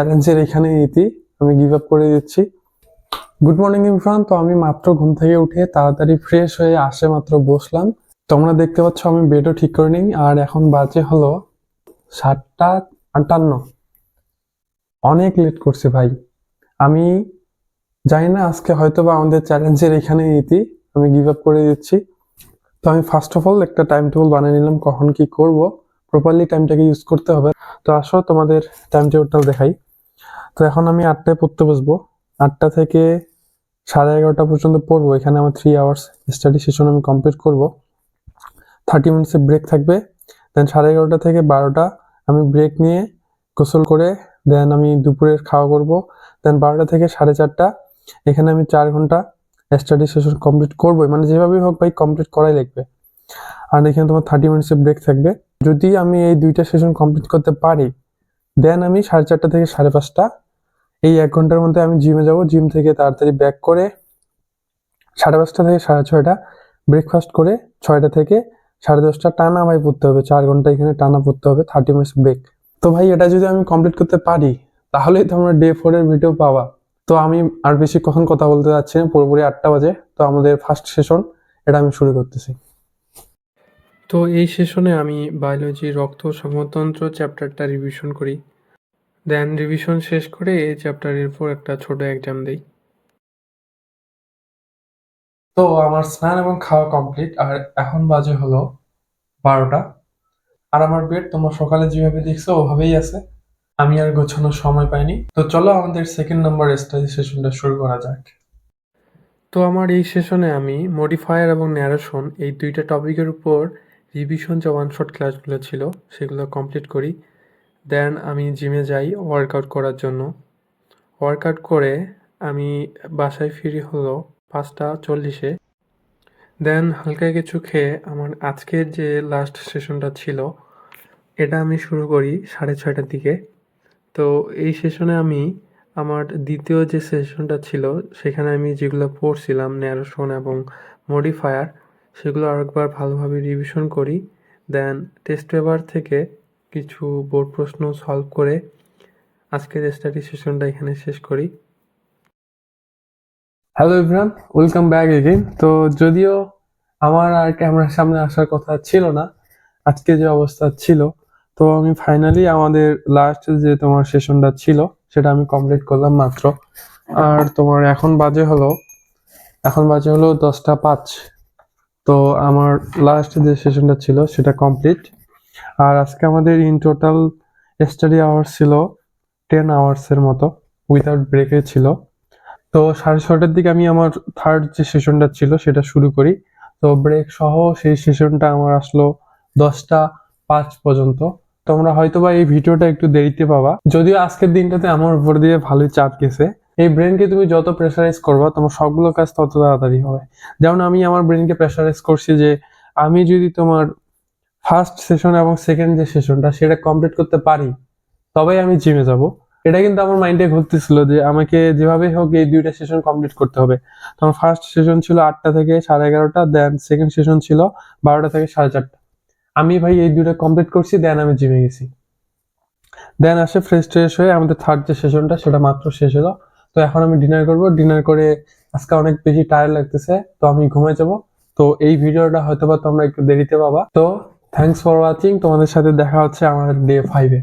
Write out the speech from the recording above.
চ্যালেঞ্জের এখানে ইতি আমি গিভ আপ করে দিচ্ছি। Good morning Irfan. তো আমি মাত্র ঘুম থেকে উঠে তাড়াতাড়ি ফ্রেশ হয়ে আসে মাত্র বসলাম। তোমরা দেখতে পাচ্ছ আমি বেডও ঠিক করে নিই। আর এখন বাজে হলো 7:58। অনেক লেট করছি ভাই। আমি জানি না, আজকে হয়তো বা আমাদের চ্যালেঞ্জের এখানে ইতি আমি গিভ আপ করে দিচ্ছি। তো আমি ফার্স্ট অফ অল একটা টাইম টেবিল বানিয়ে নিলাম, কখন কি করব, প্রপারলি টাইমটাকে ইউজ করতে হবে। তো আসো তোমাদের টাইম টেবিলটাও দেখাই। তো এখন আমি 8টায় পড়তে বসবো। 8টা থেকে 11:30 পর্যন্ত পড়বো। এখানে আমার 3 আওয়ার্স স্টাডি সেশন আমি কমপ্লিট করব। 30 মিনিটসের ব্রেক থাকবে। দেন 11:30 থেকে 12টা আমি ব্রেক নিয়ে গোসল করে দেন আমি দুপুরের খাওয়া করব। দেন 12টা থেকে 4:30 এখানে আমি 4 ঘন্টা স্টাডি সেশন কমপ্লিট করবো, মানে যেভাবেই হোক ভাই কমপ্লিট করাই লাগবে। আর এখানে তোমার 30 মিনিটসের ব্রেক থাকবে। যদি আমি এই 2টা সেশন কমপ্লিট করতে পারি দেন আমি 4:30 থেকে 5:30 এই 1 ঘন্টার মধ্যে আমি জিমে যাব। জিম থেকে তাড়াতাড়ি ব্যাক করে 5:30 থেকে 6:30 ব্রেকফাস্ট করে 6টা থেকে 10:30 টানা ভাই পড়তে হবে। 4 ঘন্টা এখানে টানা পড়তে হবে, 30 মিনিটস ব্রেক। তো ভাই এটা যদি আমি কমপ্লিট করতে পারি তাহলেই তোমরা ডে 4 এর ভিডিও পাবা। তো আমি আর বেশি কখন কথা বলতে যাচ্ছি না, পুরোপুরি 8টা বাজে। তো আমাদের ফার্স্ট সেশন এটা আমি শুরু করতেছি। তো এই সেশনে আমি বায়োলজি রক্ত সংবহনতন্ত্র চ্যাপ্টারটা রিভিশন করি। দেন রিভিশন শেষ করে এই চ্যাপ্টারের উপর একটা ছোট এক্সাম দেই। তো আমার স্নান এবং খাওয়া কমপ্লিট। আর এখন বাজে হলো 12টা। আর আমার বেড তোমরা সকালে যেভাবে দেখছো ওভাবেই আছে। আমি আর গোছানোর সময় পাইনি। তো চলো আমাদের সেকেন্ড নাম্বার স্টাডি সেশনটা শুরু করা যাক। তো আমার এই সেশনে আমি মডিফায়ার এবং ন্যারেশন এই দুইটা টপিকের উপর রিভিশন যে ওয়ান শট ক্লাসগুলো ছিল সেগুলো কমপ্লিট করি। দেন আমি জিমে যাই ওয়ার্কআউট করার জন্য। ওয়ার্কআউট করে আমি বাসায় ফিরি হলো 5:40-এ। দেন হালকা কিছু খেয়ে আমার আজকের যে লাস্ট সেশনটা ছিল এটা আমি শুরু করি 6:30টার দিকে। তো এই সেশনে আমি আমার দ্বিতীয় যে সেশনটা ছিল সেখানে আমি যেগুলো পড়ছিলাম ন্যারেশন এবং মডিফায়ার সেগুলো আরেকবার ভালোভাবে রিভিশন করি। দেন টেস্ট পেপার থেকে কিছু বোর্ড প্রশ্ন সলভ করে আজকের স্টাডি সেশনটা এখানে শেষ করি। Hello everyone, welcome back again. তো যদিও আমার আর ক্যামেরার সামনে আসার কথা ছিল না আজকে যে অবস্থা ছিল, তো আমি ফাইনালি আমাদের লাস্ট যে তোমার সেশনটা ছিল সেটা আমি কমপ্লিট করলাম মাত্র। আর তোমার এখন বাজে হলো 10টা 5। তো আমার লাস্ট যে সেশনটা ছিল সেটা কমপ্লিট। আর আজকে আমাদের ইন টোটাল স্টাডি আওয়ার্স ছিল 10 আওয়ার্সের মতো, উইথাউট ব্রেকে ছিল। তো 6:30টার দিকে আমি আমার থার্ড যে সেশনটা ছিল সেটা শুরু করি। তো ব্রেক সহ সেই সেশনটা আমার আসলো 10টা 5 পর্যন্ত। তোমরা হয়তোবা এই ভিডিওটা একটু দেরিতে পাবা, যদিও আজকের দিনটাতে আমার উপর দিয়ে ভালোই চাপ গেছে। এই ব্রেনকে তুমি যত প্রেসারাইজ করবা তোমার সবগুলো কাজ তত তাড়াতাড়ি হবে। যেমন আমি আমার ব্রেনকে প্রেসারাইজ করছি যে আমি যদি তোমার ফার্স্ট সেশন এবং সেকেন্ড যে সেশনটা সেটা কমপ্লিট করতে পারি তবেই আমি জিমে যাব। এটা কিন্তু আমার মাইন্ডে ঘুরতেছিল যে আমাকে যেভাবে হোক এই 2টা সেশন কমপ্লিট করতে হবে। তো আমার ফার্স্ট সেশন ছিল 8টা থেকে 11:30, দেন সেকেন্ড সেশন ছিল 12টা থেকে 4:30। আমি ভাই এই 2টা কমপ্লিট করছি, দেন আমি জিমে গেছি। দেন আসে ফ্রেশ ট্রেশ হয়ে আমাদের থার্ড যে সেশনটা সেটা মাত্র শেষ হলো। তো এখন আমি ডিনার করব। ডিনার করে আজকে অনেক বেশি টায়ার্ড লাগতেছে, তো আমি ঘুমাই যাব। তো এই ভিডিওটা হয়তোবা তোমরা একটু দেরিতে পাবা। তো থ্যাঙ্কস ফর ওয়াচিং। তোমাদের সাথে দেখা হচ্ছে আমাদের ডে 5-এ।